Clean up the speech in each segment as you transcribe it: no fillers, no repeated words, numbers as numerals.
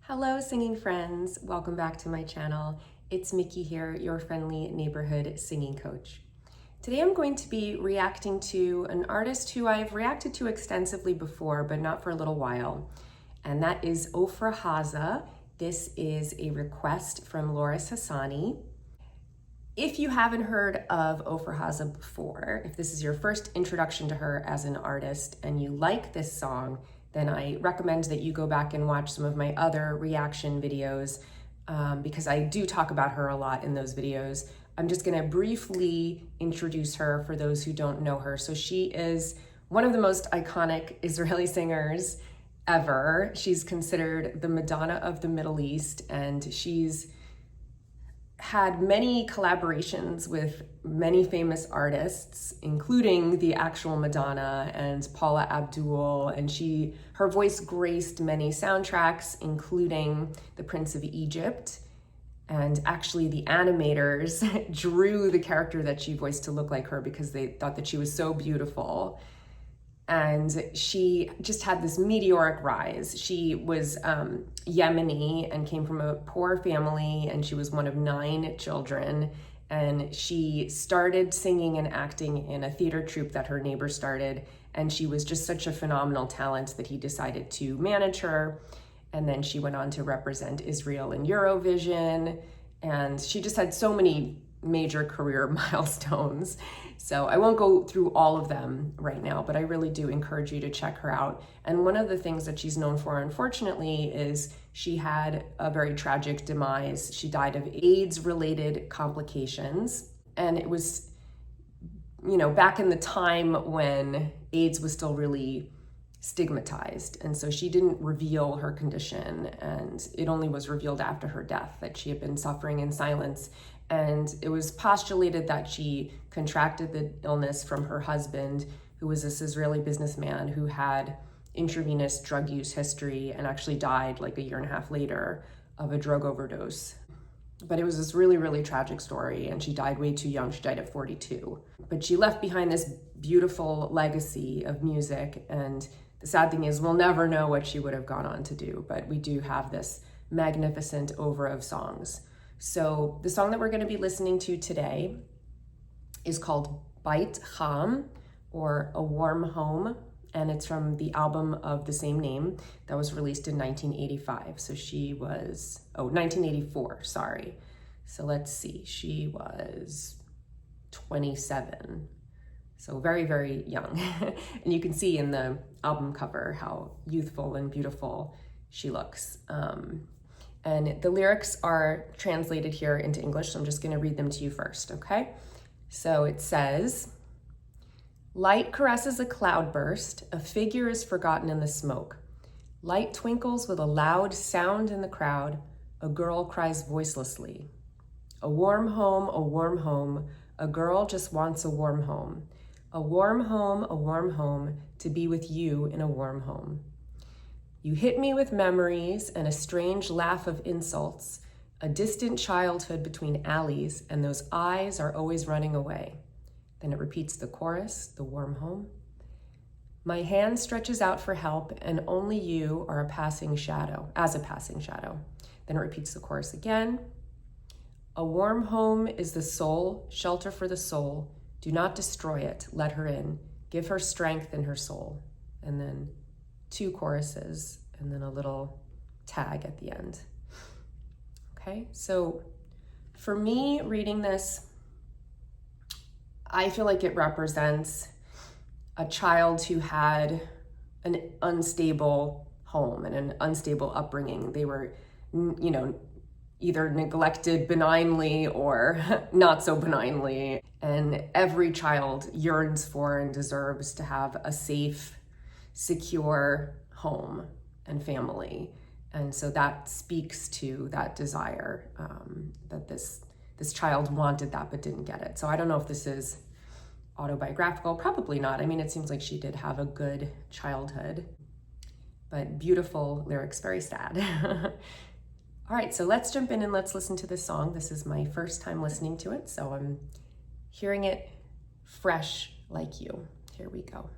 Hello, singing friends. Welcome back to my channel. It's Mickey here, your friendly neighborhood singing coach. Today I'm going to be reacting to an artist who I've reacted to extensively before, but not for a little while. And that is Ofra Haza. This is a request from Loris Hassani. If you haven't heard of Ofra Haza before, if this is your first introduction to her as an artist and you like this song, then I recommend that you go back and watch some of my other reaction videos because I do talk about her a lot in those videos. I'm just gonna briefly introduce her for those who don't know her. So she is one of the most iconic Israeli singers ever. She's considered the Madonna of the Middle East, and she's had many collaborations with many famous artists, including the actual Madonna and Paula Abdul, and her voice graced many soundtracks, including The Prince of Egypt. And actually the animators drew the character that she voiced to look like her because they thought that she was so beautiful. And she just had this meteoric rise. She was Yemeni and came from a poor family, and she was one of 9 children. And she started singing and acting in a theater troupe that her neighbor started. And she was just such a phenomenal talent that he decided to manage her. And then she went on to represent Israel in Eurovision. And she just had so many major career milestones. So I won't go through all of them right now, but I really do encourage you to check her out. And one of the things that she's known for, unfortunately, is she had a very tragic demise. She died of AIDS-related complications. And it was, back in the time when AIDS was still really stigmatized. And so she didn't reveal her condition, and it only was revealed after her death that she had been suffering in silence. And it was postulated that she contracted the illness from her husband, who was this Israeli businessman who had intravenous drug use history and actually died like a year and a half later of a drug overdose. But it was this really, really tragic story, and she died way too young. She died at 42. But she left behind this beautiful legacy of music, and the sad thing is we'll never know what she would have gone on to do, but we do have this magnificent oeuvre of songs. So the song that we're going to be listening to today is called Bait Cham, or A Warm Home, and it's from the album of the same name that was released in 1985. So she was, 1984, sorry. So let's see, she was 27. So very, very young. And you can see in the album cover how youthful and beautiful she looks. And the lyrics are translated here into English, so I'm just gonna read them to you first, okay? So it says, light caresses a cloudburst, a figure is forgotten in the smoke. Light twinkles with a loud sound in the crowd, a girl cries voicelessly. A warm home, a girl just wants a warm home. A warm home, to be with you in a warm home. You hit me with memories and a strange laugh of insults, a distant childhood between alleys, and those eyes are always running away. Then it repeats the chorus, the warm home. My hand stretches out for help, and only you are a passing shadow. Then it repeats the chorus again. A warm home is the soul, shelter for the soul. Do not destroy it, let her in. Give her strength in her soul. And then 2 choruses, and then a little tag at the end. Okay, so for me, reading this, I feel like it represents a child who had an unstable home and an unstable upbringing. They were, either neglected benignly or not so benignly. And every child yearns for and deserves to have a safe, secure home and family. And so that speaks to that desire that this child wanted that but didn't get it. So I don't know if this is autobiographical, probably not. I mean, it seems like she did have a good childhood, but beautiful lyrics, very sad. All right, so let's jump in and let's listen to this song. This is my first time listening to it, so I'm hearing it fresh like you. Here we go.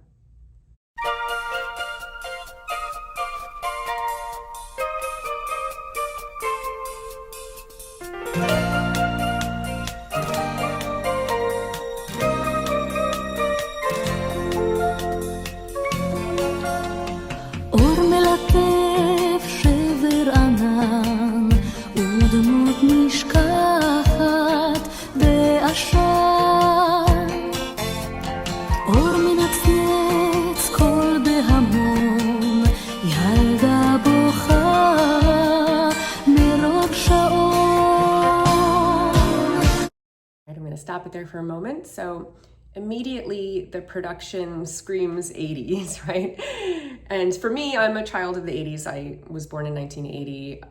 stop it there for a moment. So immediately the production screams 80s, right? And for me, I'm a child of the 80s. I was born in 1980.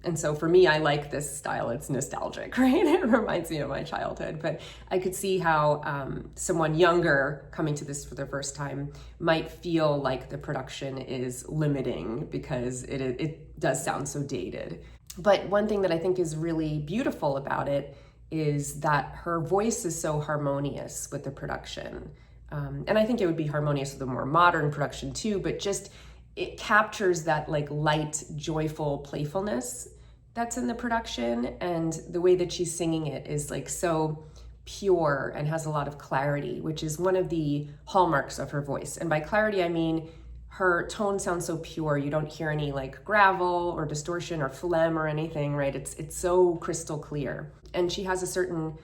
And so for me, I like this style. It's nostalgic, right? It reminds me of my childhood. But I could see how someone younger coming to this for the first time might feel like the production is limiting because it does sound so dated. But one thing that I think is really beautiful about it is that her voice is so harmonious with the production. And I think it would be harmonious with a more modern production too, but just it captures that like light, joyful playfulness that's in the production. And the way that she's singing it is like so pure and has a lot of clarity, which is one of the hallmarks of her voice. And by clarity, I mean her tone sounds so pure. You don't hear any like gravel or distortion or phlegm or anything, right? It's so crystal clear. And she has a certain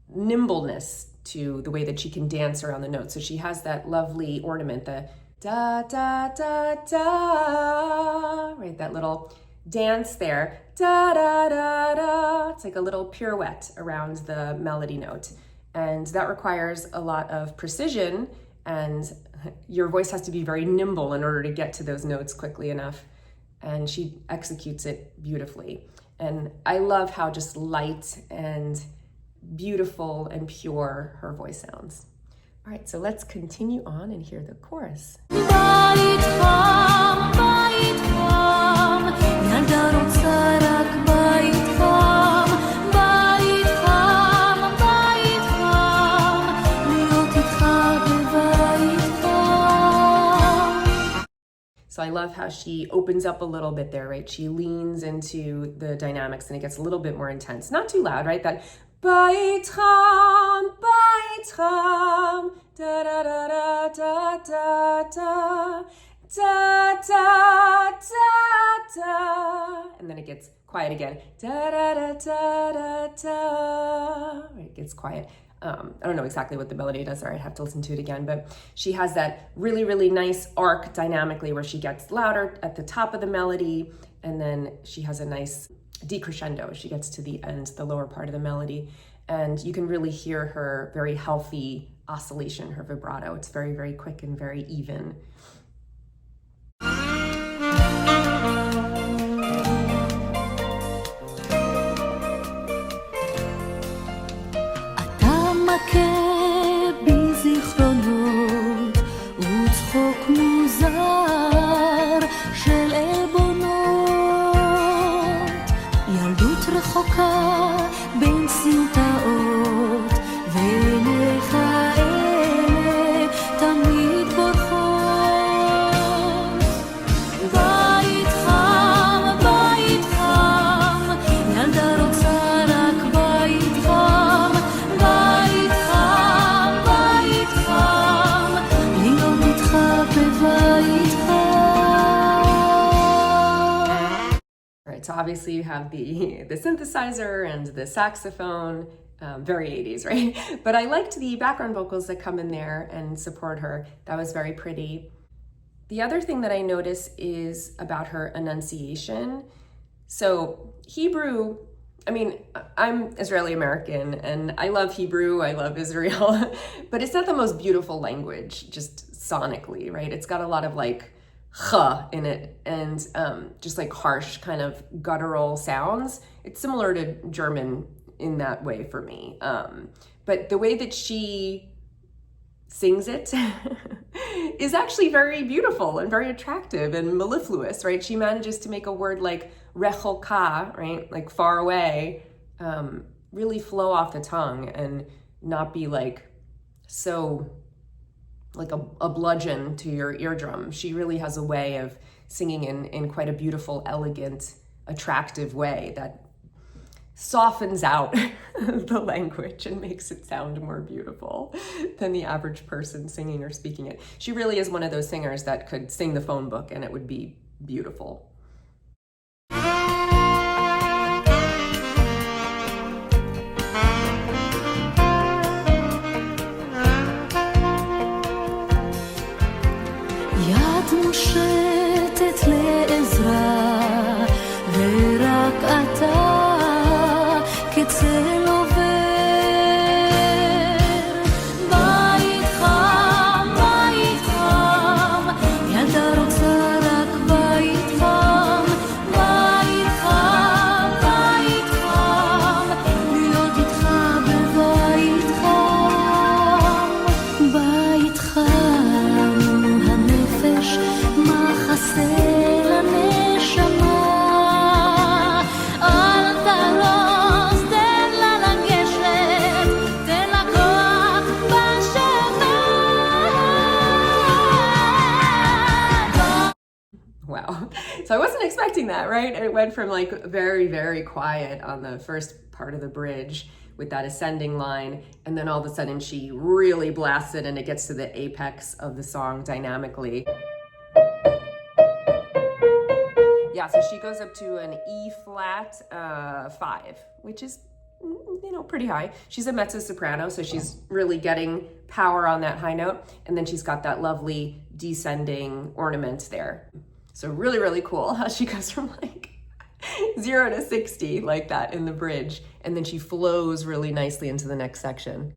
nimbleness to the way that she can dance around the notes. So she has that lovely ornament, the da, da, da, da, right? That little dance there, da, da, da, da. It's like a little pirouette around the melody note. And that requires a lot of precision, and your voice has to be very nimble in order to get to those notes quickly enough. And she executes it beautifully. And I love how just light and beautiful and pure her voice sounds. All right, so let's continue on and hear the chorus. So I love how she opens up a little bit there, right? She leans into the dynamics and it gets a little bit more intense. Not too loud, right? That Bait Ham, da da da da da da da da da da da, and then it gets quiet again. Da da da da da da. Right, it gets quiet. I don't know exactly what the melody does there. I'd have to listen to it again, but she has that really, really nice arc dynamically where she gets louder at the top of the melody, and then she has a nice decrescendo as she gets to the end, the lower part of the melody. And you can really hear her very healthy oscillation, her vibrato. It's very, very quick and very even. So obviously you have the synthesizer and the saxophone, very 80s, right? But I liked the background vocals that come in there and support her. That was very pretty. The other thing that I notice is about her enunciation. So Hebrew, I mean, I'm Israeli American and I love Hebrew, I love Israel, but it's not the most beautiful language, just sonically, right? It's got a lot of like ch in it and just like harsh kind of guttural sounds. It's similar to German in that way for me. But the way that she sings it is actually very beautiful and very attractive and mellifluous, right? She manages to make a word like rechoka, right? Like far away, really flow off the tongue and not be like so like a bludgeon to your eardrum. She really has a way of singing in quite a beautiful, elegant, attractive way that softens out the language and makes it sound more beautiful than the average person singing or speaking it. She really is one of those singers that could sing the phone book and it would be beautiful. מושטת לעזרה ורק אתה כצל עובר expecting that, right? It went from like very, very quiet on the first part of the bridge with that ascending line, and then all of a sudden she really blasted and it gets to the apex of the song dynamically. Yeah, so she goes up to an E flat 5, which is, pretty high. She's a mezzo soprano, so she's really getting power on that high note. And then she's got that lovely descending ornament there. So really, really cool how she goes from like 0 to 60 like that in the bridge. And then she flows really nicely into the next section.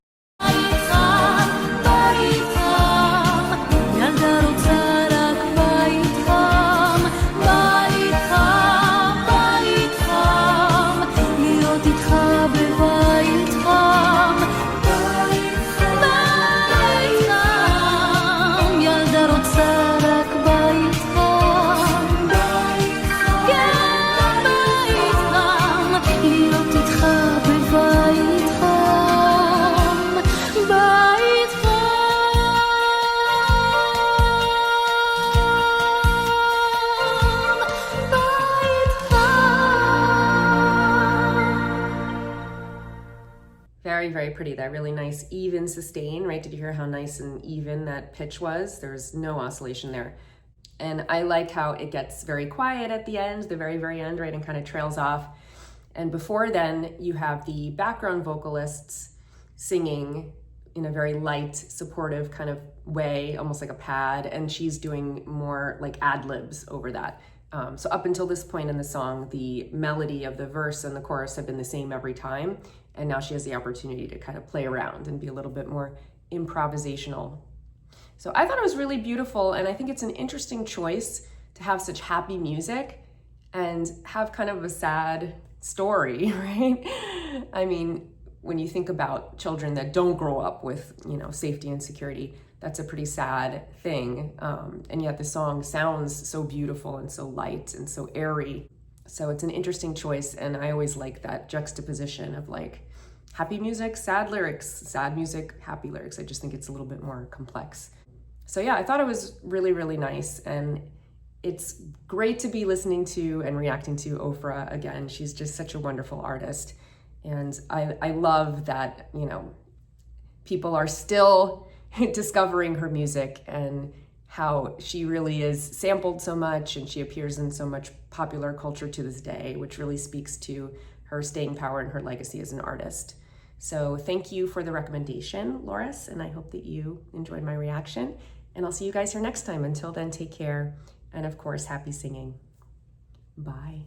Very, very pretty. That really nice even sustain, right? Did you hear how nice and even that pitch was? There's no oscillation there. And I like how it gets very quiet at the end, the very, very end, right? And kind of trails off. And before then, you have the background vocalists singing in a very light, supportive kind of way, almost like a pad. And she's doing more like ad-libs over that. So up until this point in the song, the melody of the verse and the chorus have been the same every time. And now she has the opportunity to kind of play around and be a little bit more improvisational. So I thought it was really beautiful, and I think it's an interesting choice to have such happy music and have kind of a sad story, right? I mean, when you think about children that don't grow up with, safety and security, that's a pretty sad thing. And yet the song sounds so beautiful and so light and so airy. So it's an interesting choice, and I always like that juxtaposition of like happy music, sad lyrics, sad music, happy lyrics. I just think it's a little bit more complex. So yeah, I thought it was really, really nice, and it's great to be listening to and reacting to Ofra again. She's just such a wonderful artist, and I love that, people are still discovering her music and how she really is sampled so much, and she appears in so much popular culture to this day, which really speaks to her staying power and her legacy as an artist. So thank you for the recommendation, Loris, and I hope that you enjoyed my reaction. And I'll see you guys here next time. Until then, take care, and of course, happy singing. Bye.